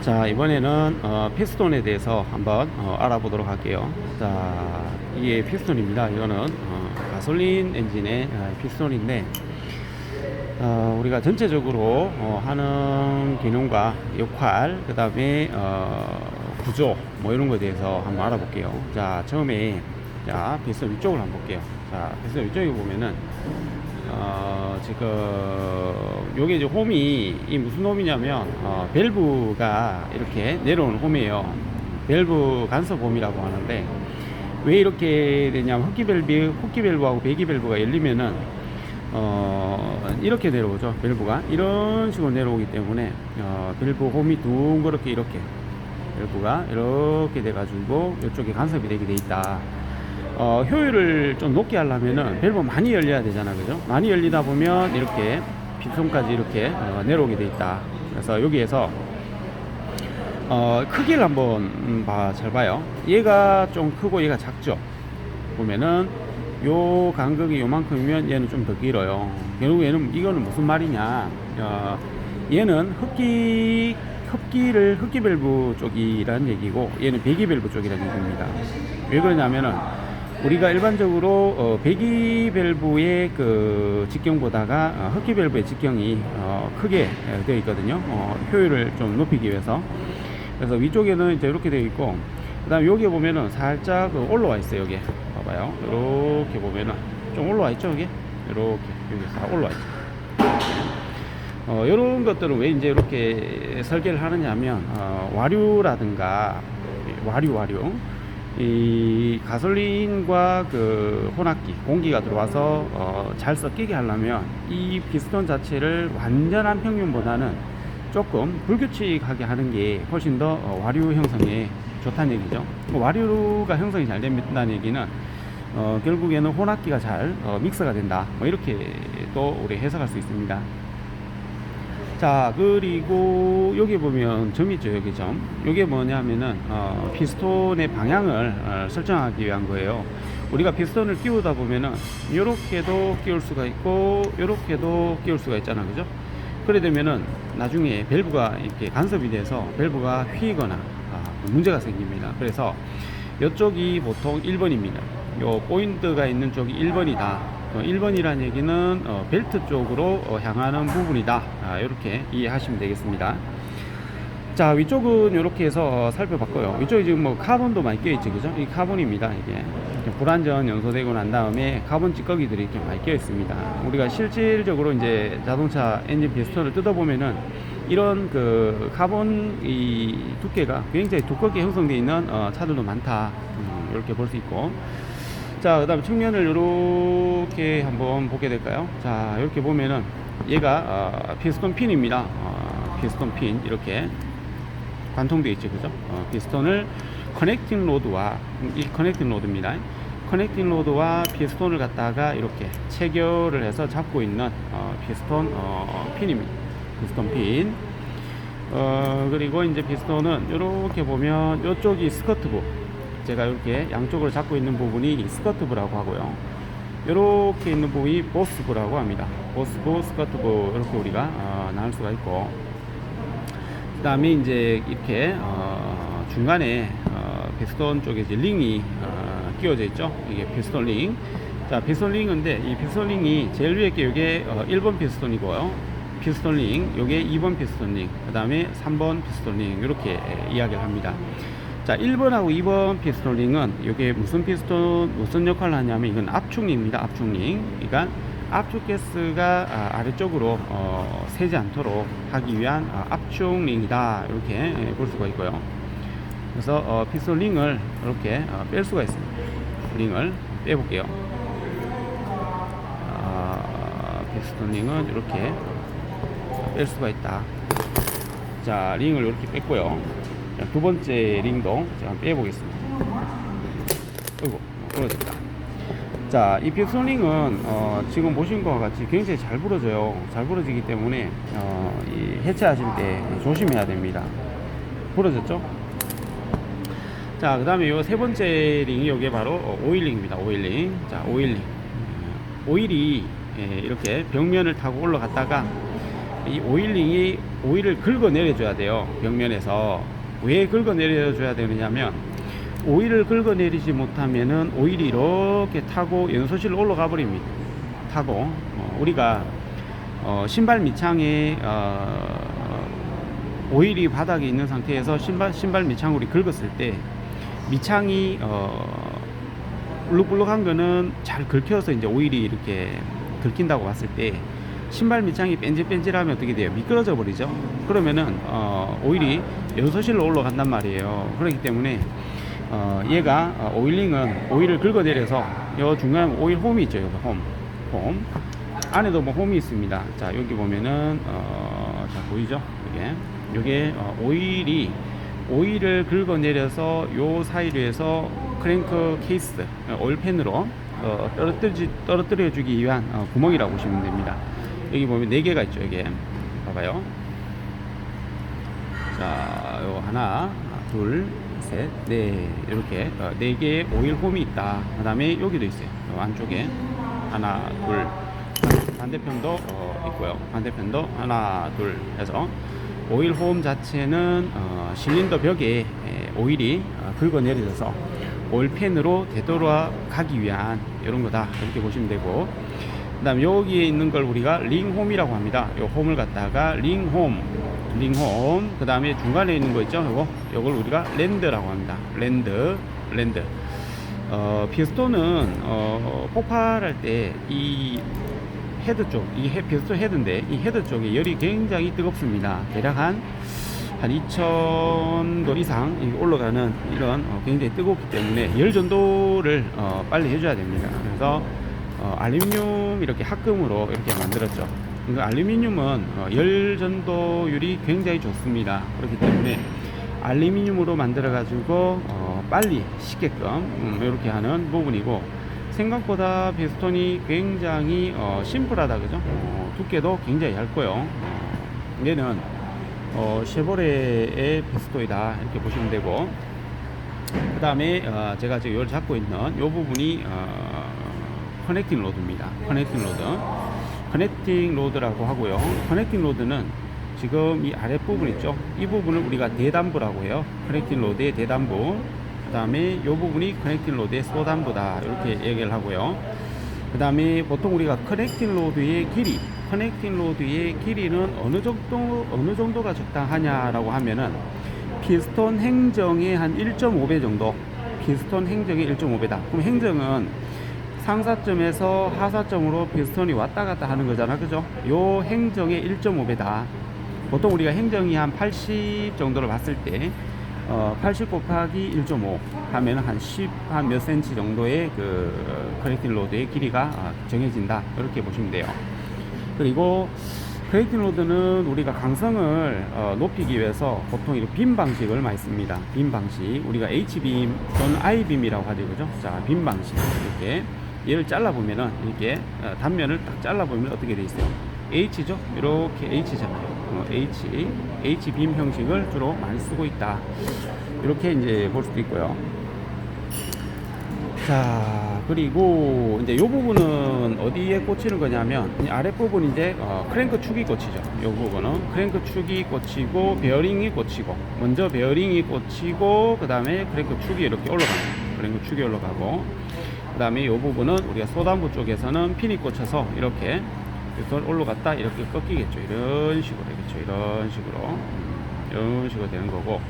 자, 이번에는 피스톤에 대해서 한번 알아보도록 할게요. 자, 이게 피스톤입니다. 이거는 가솔린 엔진의 피스톤인데 우리가 전체적으로 하는 기능과 역할, 그 다음에 구조 뭐 이런 거에 대해서 한번 알아볼게요. 자, 처음에 자 피스톤 위쪽을 한번 볼게요. 자, 피스톤 위쪽에 보면은 지금 요게 이제 홈이 이 무슨 홈이냐면 밸브가 이렇게 내려오는 홈이에요. 밸브 간섭 홈이라고 하는데, 왜 이렇게 되냐면 흡기 밸브하고 배기 밸브가 열리면은 이렇게 내려오죠. 밸브가 이런 식으로 내려오기 때문에 밸브 홈이 둥그렇게 이렇게 밸브가 이렇게 돼 가지고 이쪽에 간섭이 되게 돼 있다. 효율을 좀 높게 하려면은 밸브 많이 열려야 되잖아, 그죠? 많이 열리다 보면 이렇게 피스톤까지 이렇게 내려오게 돼 있다. 그래서 여기에서 크기를 한번 잘 봐요. 얘가 좀 크고 얘가 작죠. 보면은 요 간격이 요만큼이면 얘는 좀 더 길어요. 결국 이거는 무슨 말이냐? 얘는 흡기 밸브 쪽이라는 얘기고, 얘는 배기 밸브 쪽이라는 얘기입니다. 왜 그러냐면은 우리가 일반적으로 배기 밸브의 그 직경보다가 흡기 밸브의 직경이 크게 되어 있거든요. 효율을 좀 높이기 위해서. 그래서 위쪽에는 이제 이렇게 되어 있고, 그 다음에 여기에 보면은 살짝 올라와 있어요. 여기 봐봐요. 이렇게 보면은 좀 올라와 있죠. 여기 이렇게 여기 다 올라와 있죠. 이런 것들은 왜 이제 이렇게 설계를 하느냐 하면 와류라든가 와류 이 가솔린과 그 혼합기 공기가 들어와서 잘 섞이게 하려면 이 피스톤 자체를 완전한 평균보다는 조금 불규칙하게 하는 게 훨씬 더 와류 형성에 좋다는 얘기죠. 와류가 형성이 잘 된다는 얘기는 결국에는 혼합기가 잘 믹스가 된다, 뭐 이렇게 또 우리 해석할 수 있습니다. 자, 그리고 여기 보면 점 있죠. 여기 점, 요게 뭐냐면은 피스톤의 방향을 설정하기 위한 거예요. 우리가 피스톤을 끼우다 보면은 요렇게도 끼울 수가 있고 요렇게도 끼울 수가 있잖아, 그죠? 그래 되면은 나중에 밸브가 이렇게 간섭이 돼서 밸브가 휘거나 문제가 생깁니다. 그래서 이쪽이 보통 1번입니다. 요 포인트가 있는 쪽이 1번이다. 1번이라는 얘기는 벨트 쪽으로 향하는 부분이다. 이렇게 이해하시면 되겠습니다. 자, 위쪽은 이렇게 해서 살펴봤고요. 위쪽에 지금 뭐 카본도 많이 껴있죠, 그죠? 이 카본입니다. 이게 불완전 연소되고 난 다음에 카본 찌꺼기들이 이렇게 많이 껴있습니다. 우리가 실질적으로 이제 자동차 엔진 피스톤을 뜯어보면은 이런 그 카본 이 두께가 굉장히 두껍게 형성되어 있는 차들도 많다. 이렇게 볼 수 있고, 자, 그 다음에 측면을 이렇게 한번 보게 될까요? 자, 이렇게 보면은 얘가 피스톤 핀입니다. 피스톤 핀 이렇게 관통되어 있죠, 그죠? 피스톤을 커넥팅 로드와 이 커넥팅 로드입니다. 커넥팅 로드와 피스톤을 갖다가 이렇게 체결을 해서 잡고 있는 피스톤 핀입니다. 피스톤 핀. 그리고 이제 피스톤은 이렇게 보면 이쪽이 스커트부, 제가 이렇게 양쪽을 잡고 있는 부분이 스커트부라고 하고요. 이렇게 있는 부분이 보스부라고 합니다. 보스부, 스커트부 이렇게 우리가 나눌 수가 있고, 그 다음에 이제 이렇게 중간에 피스톤 쪽에 이제 링이 끼워져 있죠. 이게 피스톤 링. 자, 피스톤 링인데 이 피스톤 링이 제일 위에 게 이게 1번 피스톤이고요. 피스톤 링, 요게 2번 피스톤 링, 그 다음에 3번 피스톤 링, 이렇게 이야기를 합니다. 자, 1번하고 2번 피스톤 링은 이게 무슨 역할을 하냐면 이건 압축링입니다. 압축링. 그러니까 압축 가스가 아래쪽으로 새지 않도록 하기 위한 압축링이다, 이렇게 볼 수가 있고요. 그래서 피스톤 링을 이렇게 뺄 수가 있습니다. 링을 빼볼게요. 피스톤 링은 이렇게 뺄 수가 있다. 자, 링을 이렇게 뺐고요. 자, 두 번째 링도 제가 빼보겠습니다. 어이구, 부러졌다. 자, 이 피스톤 링은 지금 보신 것과 같이 굉장히 잘 부러져요. 잘 부러지기 때문에 이 해체하실 때 조심해야 됩니다. 부러졌죠? 자, 그 다음에 요 세 번째 링이 요게 바로 오일링입니다. 오일링. 자, 오일링. 오일이 이렇게 벽면을 타고 올라갔다가 이 오일링이 오일을 긁어 내려줘야 돼요. 벽면에서. 왜 긁어 내려줘야 되느냐면 오일을 긁어 내리지 못하면은 오일이 이렇게 타고 연소실로 올라가 버립니다. 타고 우리가 신발 밑창에 오일이 바닥에 있는 상태에서 신발 밑창을 우리 긁었을 때 밑창이 울룩불룩한 거는 잘 긁혀서 이제 오일이 이렇게 긁힌다고 봤을 때 신발 밑창이 뺀질뺀질하면 어떻게 돼요? 미끄러져 버리죠. 그러면은 오일이 연소실로 올라간단 말이에요. 그렇기 때문에 얘가 오일링은 오일을 긁어내려서 요 중간 오일 홈이 있죠. 여기 홈 안에도 뭐 홈이 있습니다. 자 여기 보면은 자 보이죠? 요게 오일을 긁어내려서 요 사이로 해서 크랭크 케이스 오일팬으로 떨어뜨려주기 위한 구멍이라고 보시면 됩니다. 여기 보면 4개가 있죠. 여기 봐봐요. 자, 요 하나, 둘, 셋, 넷 이렇게 4개의 오일 홈이 있다. 그 다음에 여기도 있어요. 요 안쪽에 하나, 둘, 반대편도 있고요. 반대편도 하나, 둘 해서 오일 홈 자체는 실린더 벽에 오일이 긁어내려져서 오일팬으로 되돌아가기 위한 이런 거다 이렇게 보시면 되고, 그 다음 여기에 있는 걸 우리가 링홈이라고 합니다. 요 홈을 갖다가 링홈 그 다음에 중간에 있는 거 있죠. 요걸 우리가 랜드라고 합니다. 랜드 피스톤은 폭발할 때 이 헤드 쪽, 피스톤 헤드인데 이 헤드 쪽에 열이 굉장히 뜨겁습니다. 대략 한 2000도 이상 올라가는 이런 굉장히 뜨겁기 때문에 열 전도를 빨리 해줘야 됩니다. 그래서 알루미늄 이렇게 합금으로 이렇게 만들었죠. 그러니까 알루미늄은 열 전도율이 굉장히 좋습니다. 그렇기 때문에 알루미늄으로 만들어 가지고 빨리 쉽게끔 이렇게 하는 부분이고, 생각보다 피스톤이 굉장히 심플하다 그죠? 두께도 굉장히 얇고요. 얘는 쉐보레의 피스톤이다 이렇게 보시면 되고, 그 다음에 제가 지금 이걸 잡고 있는 이 부분이 커넥팅 로드입니다. 커넥팅 로드라고 하고요. 커넥팅 로드는 지금 이 아랫부분 있죠. 이 부분을 우리가 대단부라고 해요. 커넥팅 로드의 대단부. 그 다음에 이 부분이 커넥팅 로드의 소단부다 이렇게 얘기를 하고요. 그 다음에 보통 우리가 커넥팅 로드의 길이는 어느 정도가 적당하냐라고 하면은 피스톤 행정의 한 1.5배 정도. 피스톤 행정의 1.5배다. 그럼 행정은 상사점에서 하사점으로 피스톤이 왔다 갔다 하는 거잖아, 그죠? 요 행정의 1.5배다. 보통 우리가 행정이 한 80 정도를 봤을 때 80 곱하기 1.5 하면 한 몇 센치 정도의 그 커넥팅 로드의 길이가 정해진다 이렇게 보시면 돼요. 그리고 커넥팅 로드는 우리가 강성을 높이기 위해서 보통 이렇게 빔 방식을 많이 씁니다. 빔 방식, 우리가 H빔 또는 I빔이라고 하죠, 그죠? 자, 빔 방식 이렇게 얘를 잘라보면은 이렇게 단면을 딱 잘라보면 어떻게 돼 있어요? H죠? 이렇게 H잖아요. H빔 형식을 주로 많이 쓰고 있다. 이렇게 이제 볼 수도 있고요. 자, 그리고 이제 이 부분은 어디에 꽂히는 거냐면 아랫부분 이제 크랭크 축이 꽂히죠. 이 부분은 크랭크 축이 꽂히고 베어링이 꽂히고, 먼저 베어링이 꽂히고 그 다음에 크랭크 축이 이렇게 올라갑니다. 크랭크 축이 올라가고, 그 다음에 이 부분은 우리가 소단부 쪽에서는 핀이 꽂혀서 이렇게 올라갔다 이렇게 꺾이겠죠. 이런 식으로 되겠죠. 이런 식으로 되는 거고.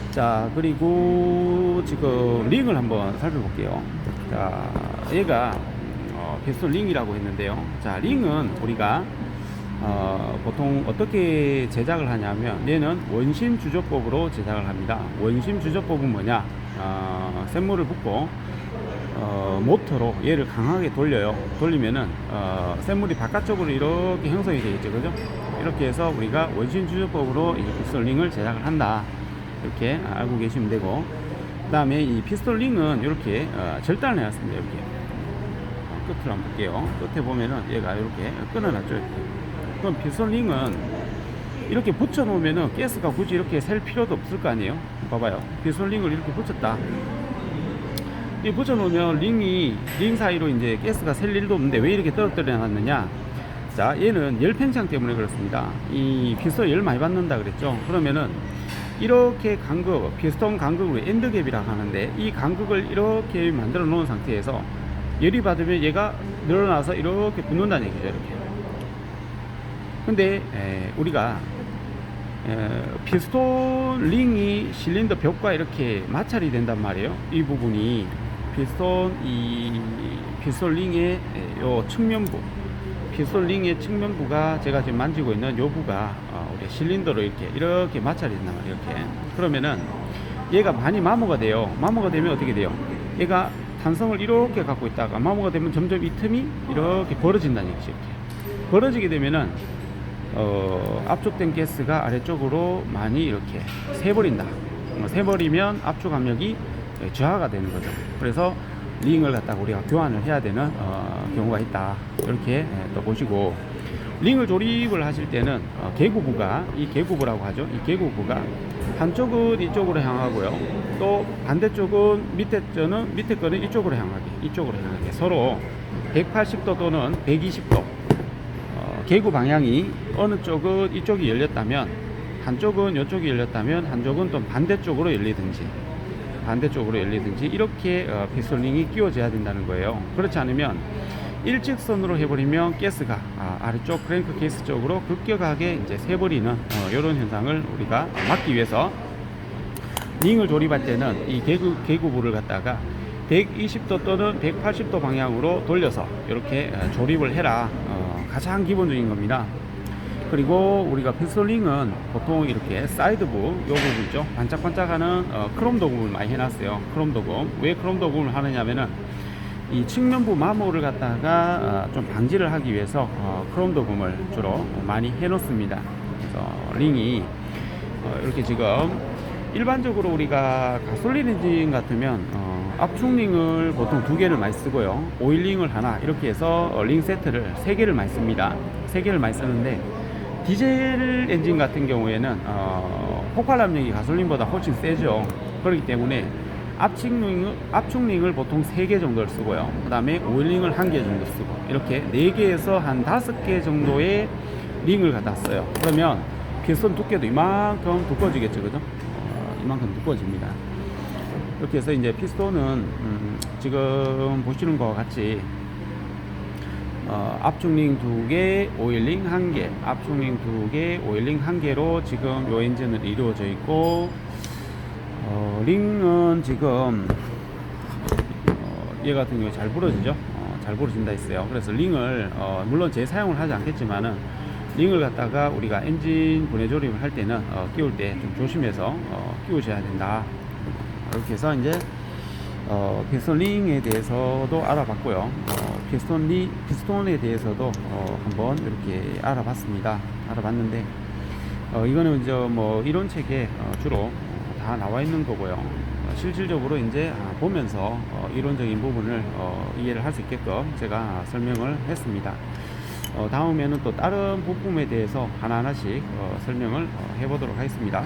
자, 그리고 지금 링을 한번 살펴볼게요. 자, 얘가 피스톤 링이라고 했는데요. 자, 링은 우리가 보통 어떻게 제작을 하냐면 얘는 원심 주조법으로 제작을 합니다. 원심 주조법은 뭐냐? 쇳물을 붓고 모터로 얘를 강하게 돌리면은 쇳물이 바깥쪽으로 이렇게 형성이 되겠죠, 그죠? 이렇게 해서 우리가 원심 주조법으로 이 피스톤 링을 제작을 한다 이렇게 알고 계시면 되고, 그 다음에 이 피스톤 링은 이렇게 절단을 해놨습니다. 이렇게 끝을 한번 볼게요. 끝에 보면은 얘가 이렇게 끊어놨죠. 이렇게. 그럼 피스톤 링은 이렇게 붙여 놓으면은 가스가 굳이 이렇게 셀 필요도 없을 거 아니에요. 봐봐요. 피스톤 링을 이렇게 붙였다. 이 붙여 놓으면 링 사이로 이제 가스가 셀 일도 없는데 왜 이렇게 떨어뜨려 놨느냐? 자, 얘는 열 팽창 때문에 그렇습니다. 이 피스톤 열 많이 받는다 그랬죠. 그러면은 이렇게 간극, 피스톤 간극으로 엔드갭이라고 하는데, 이 간극을 이렇게 만들어 놓은 상태에서 열이 받으면 얘가 늘어나서 이렇게 붙는다는 얘기죠. 이렇게. 근데 우리가 피스톤 링이 실린더 벽과 이렇게 마찰이 된단 말이에요. 이 부분이 이 피스톤 링의 요 측면부, 피스톤 링의 측면부가 제가 지금 만지고 있는 요 부가 우리 실린더로 이렇게 마찰이 된단 말이에요. 이렇게. 그러면은 얘가 많이 마모가 돼요. 마모가 되면 어떻게 돼요? 얘가 탄성을 이렇게 갖고 있다가 마모가 되면 점점 이 틈이 이렇게 벌어진다는 얘기죠. 이렇게 벌어지게 되면은 압축된 가스가 아래쪽으로 많이 이렇게 새버린다. 새버리면 압축 압력이 저하가 되는 거죠. 그래서 링을 갖다가 우리가 교환을 해야 되는 경우가 있다. 이렇게 또 보시고, 링을 조립을 하실 때는 개구부가, 이 개구부라고 하죠. 이 개구부가 한쪽은 이쪽으로 향하고요, 또 반대쪽은 밑에 거는 이쪽으로 향하게 서로 180도 또는 120도 개구 방향이 어느 쪽은 이쪽이 열렸다면, 한쪽은 이쪽이 열렸다면, 한쪽은 또 반대쪽으로 열리든지 이렇게 피스톤 링이 끼워져야 된다는 거예요. 그렇지 않으면 일직선으로 해버리면 가스가 아래쪽 크랭크 케이스 쪽으로 급격하게 이제 새버리는 이런 현상을 우리가 막기 위해서 링을 조립할 때는 이 개구부를 갖다가 120도 또는 180도 방향으로 돌려서 이렇게 조립을 해라. 가장 기본적인 겁니다. 그리고 우리가 피스톤 링은 보통 이렇게 사이드부, 요 부분 있죠, 반짝반짝하는 크롬 도금을 많이 해놨어요. 크롬 도금. 왜 크롬 도금을 하느냐면은 이 측면부 마모를 갖다가 좀 방지를 하기 위해서 크롬 도금을 주로 많이 해놓습니다. 그래서 링이 이렇게 지금 일반적으로 우리가 가솔린 엔진 같으면 압축링을 보통 2개를 많이 쓰고요, 오일링을 하나, 이렇게 해서 링 세트를 3개를 많이 씁니다. 3개를 많이 쓰는데, 디젤 엔진 같은 경우에는 폭발 압력이 가솔린보다 훨씬 세죠. 그렇기 때문에 압축링을 보통 3개 정도를 쓰고요, 그 다음에 오일링을 1개 정도 쓰고, 이렇게 4개에서 한 5개 정도의 링을 갖다 써요. 그러면 피스톤 두께도 이만큼 두꺼워지겠죠, 그죠? 이만큼 두꺼워집니다. 이렇게 해서 이제 피스톤은 지금 보시는 것과 같이 압축링 2개, 오일링 1개, 압축링 2개, 오일링 1개로 지금 요 엔진은 이루어져 있고, 링은 지금 얘 같은 경우에 잘 부러지죠. 잘 부러진다 했어요. 그래서 링을 물론 재사용을 하지 않겠지만은, 링을 갖다가 우리가 엔진 분해 조립을 할 때는 끼울 때 좀 조심해서 끼우셔야 된다. 이렇게 해서 이제 피스톤 링에 대해서도 알아봤고요, 피스톤에 대해서도 한번 이렇게 알아봤는데, 이거는 이제 뭐 이론책에 주로 다 나와 있는 거고요. 실질적으로 이제 보면서 이론적인 부분을 이해를 할 수 있게끔 제가 설명을 했습니다. 다음에는 또 다른 부품에 대해서 하나하나씩 설명을 해보도록 하겠습니다.